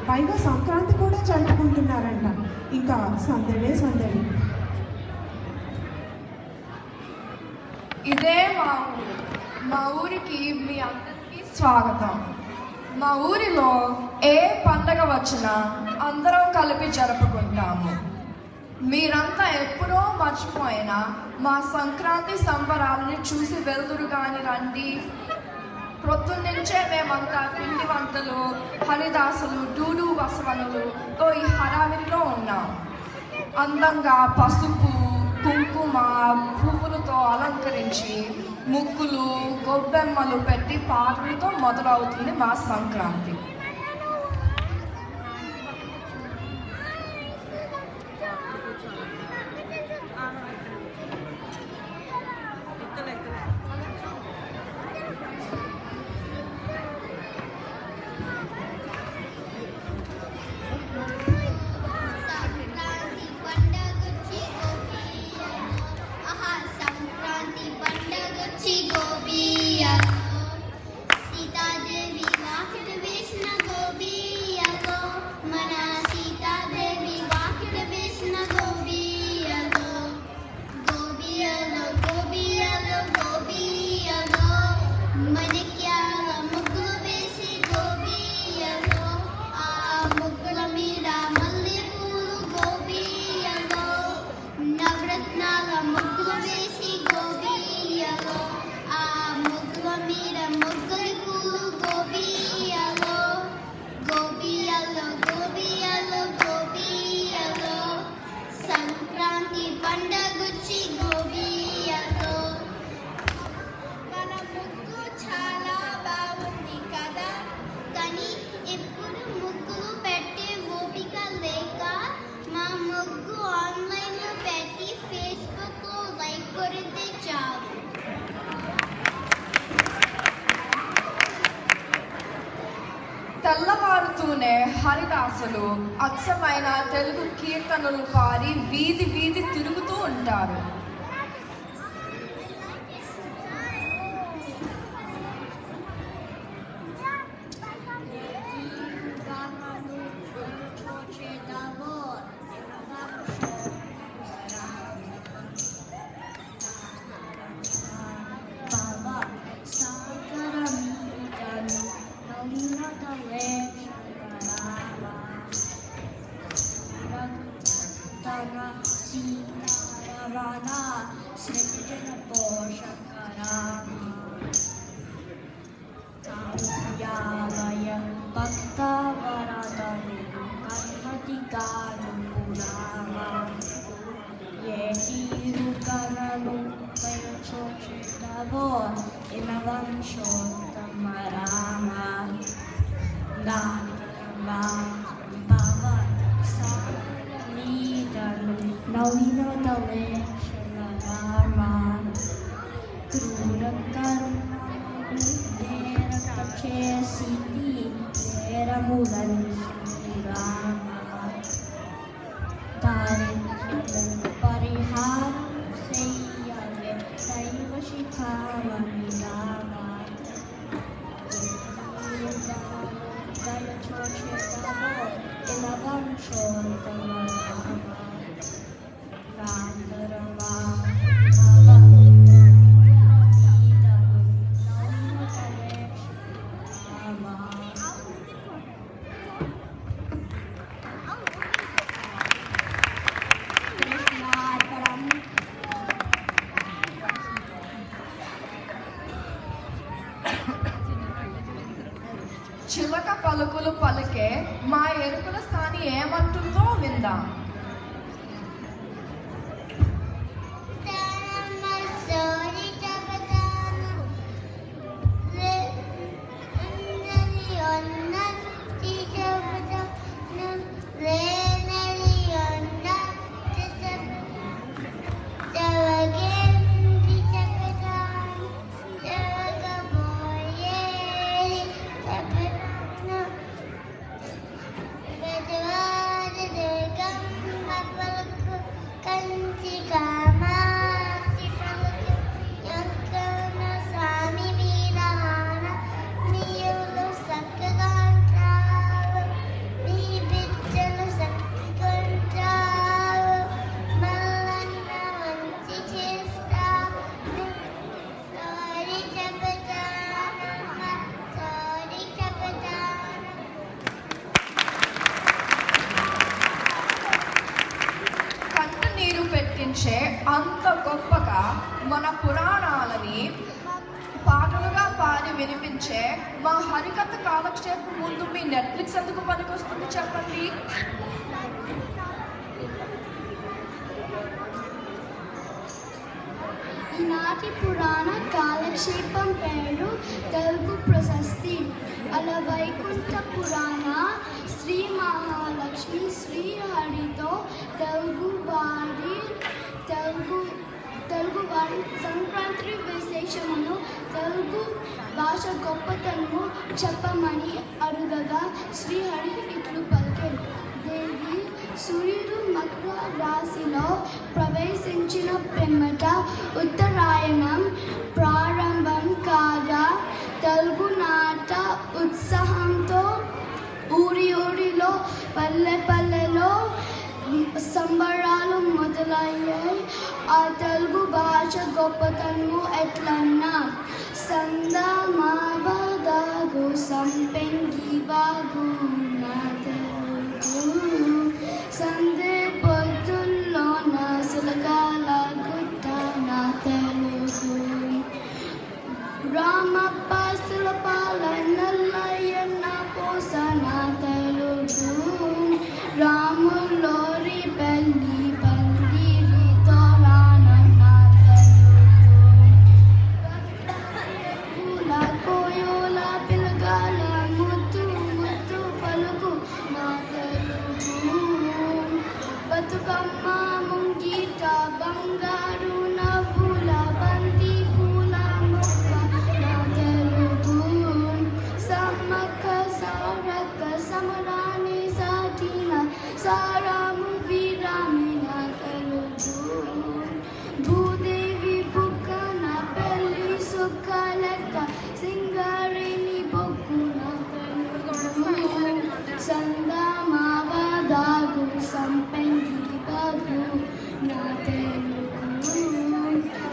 పైగా సంక్రాంతి కూడా జరుపుకుంటున్నారంట. ఇంకా సందడే సందడి. ఇదే మా ఊరు. మా ఊరికి మీ అందరికీ స్వాగతం. మా ఊరిలో ఏ పండగ వచ్చినా అందరం కలిపి జరుపుకుంటాము. మీరంతా ఎప్పుడో మర్చిపోయినా మా సంక్రాంతి సంబరాలని చూసి వెళ్తురు కానీ రండి. ప్రొద్దున్నుంచే మేమంతా పిండి వంటలు, హరిదాసులు, డూడు బసవనులతో ఈ హడావిడిలో ఉన్నాం. అందంగా పసుపు, కుంకుమ, పువ్వులతో అలంకరించి ముగ్గులు, గొబ్బెమ్మలు పెట్టి పాటలతో మొదలవుతుంది మా సంక్రాంతి. తెల్లవారుతూనే హరిదాసులు అచ్చమైన తెలుగు కీర్తనలు పాడి వీధి వీధి తిరుగుతూ ఉంటారు. Now we know the way, Shalarama. Through the Karma, there a City, there a Mulan, Rama. Tarin, Parihar, Sayave, Saiva Shikama, Rama. Daya Choche Davo, Ilavan Shortama. చిలక పలుకులు పలికే మా ఎరుకుల స్థాని ఏమంటుందో విందాం. Come వినిపించే అంత గొప్పగా మన పురాణాలని పాటలుగా పాడి వినిపించే మా హరికథ కాలక్షేపం ముందు మీ నెట్ఫ్లిక్స్ ఎందుకు పనికొస్తుంది చెప్పండి? ఈనాటి పురాణ కాలక్షేపం పేరు తెలుగు ప్రశస్తి అలవైకుంఠ పురాణ. శ్రీ మహాలక్ష్మి శ్రీహరితో తెలుగువారి సంక్రాంతి విశేషమును తెలుగు భాష గొప్పతనము చెప్పమని అడుగగా శ్రీహరి ఇట్లు పలికారు. దేవి సూర్యుడు మకర రాశిలో ప్రవేశించిన పిమ్మట ఉత్తరాయణం ప్రారంభం కాగా తెలుగునాట ఉత్సాహంతో ఊరిలో పల్లెలో సంబరాలు మొదలయ్యాయి. ఆ తెలుగు భాష గొప్పతనము ఎట్లన్నా సందమావదాగు సంపెంగి బాగు నా తెలుగు సందే పొద్దుల్లో నా సులగాల గుట్ట నా తెలుగు రామప్ప సులపాల నల్లయ్యన్న పోస నా తెలుగు రాములోరి పెళ్ళి పందిరి తోరాన నా తెలుగు కోయోల పిలగాల ముద్దు ముద్దు పలుకు నా తెలుగు బతుకమ్మ ముంగిట బంగారు నవ్వుల బంతి పూల మొక్క నా తెలుగు సమ్మక్క సారక్క సమరాని సాటిన సారాము వీరామి నా తెలుగు భూదేవి బుక్క నా పెళ్ళి సుక్క లెక్క సింగారిని బొక్కు నా తెలుగు సందమావదాగు సంపెంగి బాగు నా తెలుగు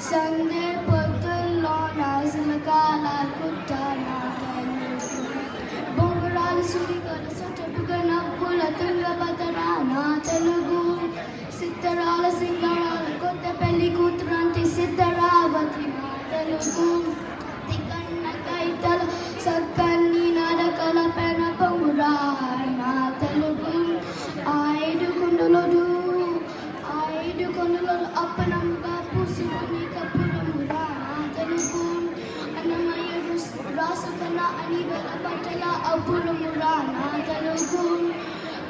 సందే పొద్దుల్లో నా సులకాల కుట్ట నా తెలుగు బొంగరాలు సుడిగల సొట్టపుగ నవ్వుల తుంగభద్ర నా తెలుగు సిద్ధరాల సింగరాల కొత్త పెళ్లి కూతురంటి సిద్ధరావతి నా తెలుగు తికన్న కైతల సక్కన్ని నడకల పెన పొంగురా నా తెలుగు ఐదు కొండలు అప్పనంగా పూసుకొని కప్పులమురా నా తెలుగు అన్నమయ్య రాసుకల అని వెల బట్టల అప్పులమురా నా తెలుగు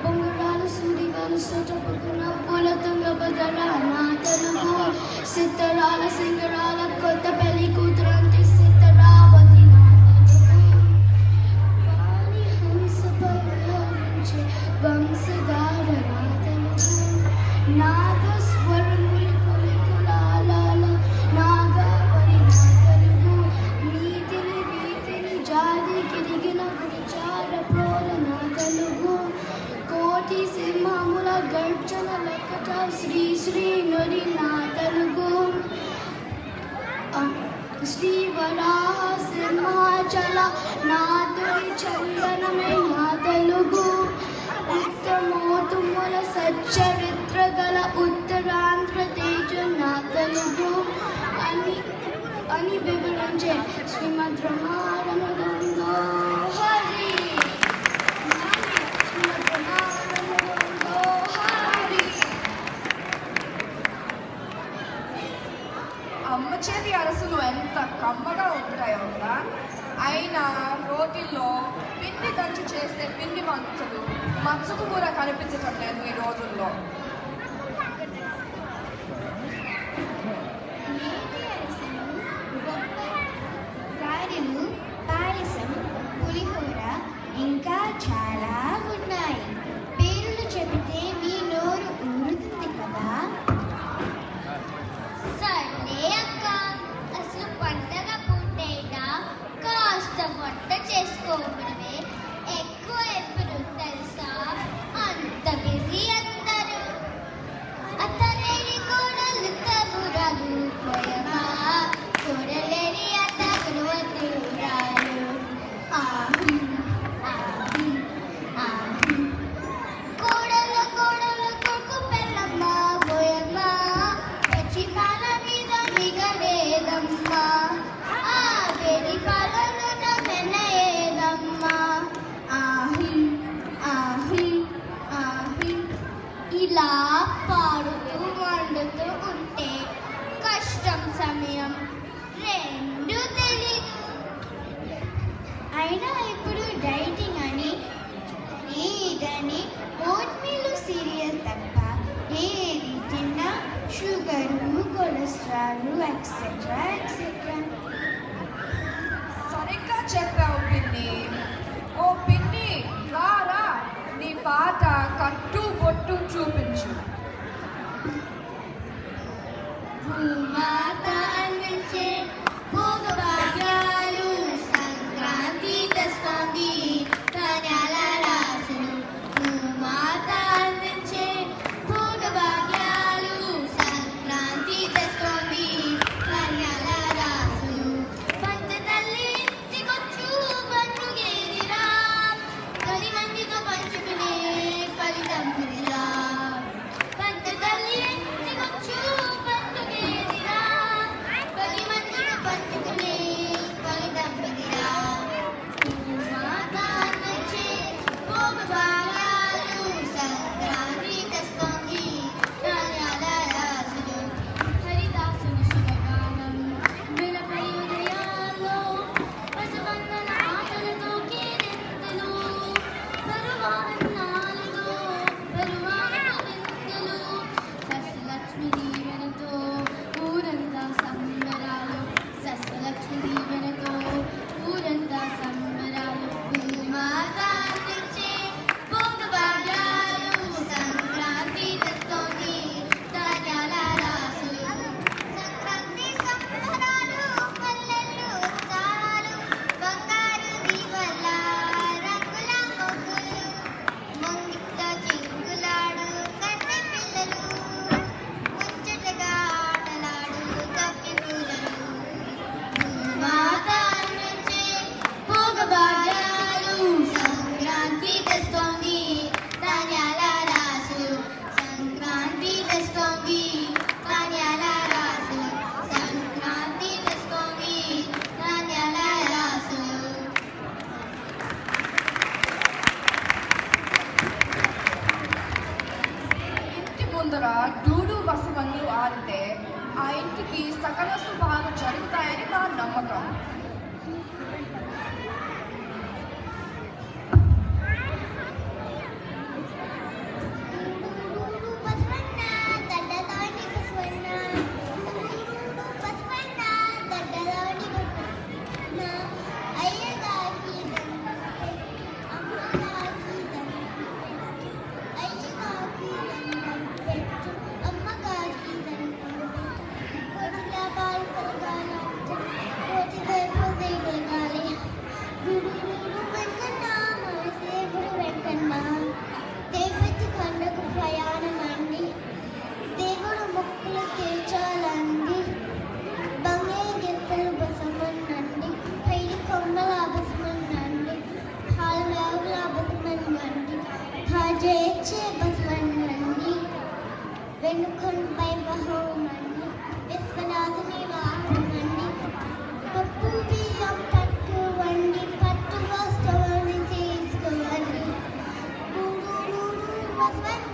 బొంగరాలు సూడిగాలు సొట్టపుకున్న పూల తుంగభద్ర నా తెలుగు సిద్ధరాల సింగరాల కొత్త పెళ్లి కూతురంటి సిద్ధరావతి నా తెలుగు వాణి హంస పరిహరించే వంశధార నా తెలుగు నాగస్వరములు కులికులాల నాగవరి నా తెలుగు నీతిని జాతి కిరిగిన విచార ప్రోల నా తెలుగు కోటి సింహముల గర్జన లెక్కట శ్రీ నుడి నా తెలుగు శ్రీ వరాహ సింహాచల నాదుడి చందనమే నా తెలుగు ఉత్తమోతుముల సచ్చరిత్ర గల ఉత్తరాంధ్ర తేజ నా తెలుగు అని వివరించే శ్రీమద్ రమారమ గంగో హరి శ్రీమద్ రమారమ గంగో హరి. అమ్మ చేతి అరసులు ఎంత కమ్మగా ఉంటాయో కదా. అయినా రోటిల్లో పిండి దంచి చేసే పిండి మచ్చుకు కూడా కనిపించటం లేదు ఈ రోజుల్లో. నేతి అరిసెలు, గారెలు, పాయసం, పులిహోర ఇంకా చాలా ఉన్నాయి. పేర్లు చెబితే మీ నోరు ఊరుతుంది కదా. సర్లే అక్క, అసలు పండగ పూటైనా కాస్త వంట చేసుకోవడమే ఎక్కువ ఎప్పుడు తెలుసా? అంత బిజీ అందరూ. రెండు తెలీదు. అయినా ఇప్పుడు డైటింగ్ అని ఇదని ఓట్మీలు సీరియల్ తప్ప ఏది తిన్నా షుగరు కొలెస్ట్రాల్ ఎక్సెట్రా ఎక్సెట్రా. సరిగ్గా చెప్పావు పిన్ని. ఓ పిన్ని, రారా, నీ పాట కట్టు బొట్టు చూపించు. భూమాత అందించే భోగభాగ్యాలు సంక్రాంతి తెస్తోంది ధాన్యాల రాసులు. భూమాత అందించే భోగభాగ్యాలు సంక్రాంతి తెస్తోంది ధాన్యాల రాసులు. పంచతల్లి ఇంటికొచ్చు పండుగేదిరా, 10 మందితో పంచుకునే ఫలితం ఇదిరా. పంచతల్లి ఇంటికొచ్చు పండుగేదిరా, 10 మందితో పంచుకునే ఫలితం ఇదిరా. భూమాత అందించే భోగభాగ్యాలు సంక్రాంతి తెస్తోంది ధాన్యాల రాసులు. హరిదాసుని శుభగానం వినపై ఉదయాల్లో పశువన్నల ఆటలతో కేరింతలు, పరువాన్నాలతో పరువాన వింతలు. సస్యలక్ష్మి దీవెనతో ఊరంతా సంబరాలు, సస్యలక్ష్మి దీవెనతో ఊరంతా సంబరాలు. భూమాత అందించే భోగభాగ్యాలు సంక్రాంతి తెస్తోంది ధాన్యాల రాసులు. సంక్రాంతి సంబరాలు పల్లెలు ఉత్సాహాలు, బంగారు దీపాల రంగుల మొగ్గులు, ముంగిట చింగులాడు కన్నె పిల్లలు, ముచ్చటగా ఆటలాడు కప్పి పూలలు. భూమాత అందించే భోగభాగ్యాలు సంక్రాంతి తెస్తోంది ధాన్యాల రాసులు. సంక్రాంతి తెస్తోంది ధాన్యాల రాసులు. సంక్రాంతి తెస్తోంది ధాన్యాల రాసులు. ఇంటి ముందర డూడు బసవన్లు ఆడితే ఆ ఇంటికి సకల శుభాలు జరుగుతాయని నా నమ్మకం. బసవన్న దడ్డదాని బసవన్న, బసవన్న దడ్డదాని బసవన్న. అయ్యగారికి దండం, అమ్మగారికి దండం, అయ్యగారికి దండం పెట్టు, అమ్మగారికి దండం. కోటి లాభాలు కలగాలంటే కోటి దైవాలు కలగాలి. గుడు వెంకన్న మన దేవుడు వెంకన్న, దేవుడి కొండకు ప్రయాణం అండి, దేవుడు మొక్కులు తీర్చాలండి. బంగే గిత్తలు బసమన్నండి, పైడి కొమ్మల బసమన్నండి, పాల మేవుల బసమన్నండి, భాజేచ్చే బసమన్నండి, వెనుకొండపై బహుమండి, విశ్వనాథుని వాహనండి. పప్పు బియ్యం పట్టు వండి, పట్టు వస్తువుని తీసుకోండి. బసవన్న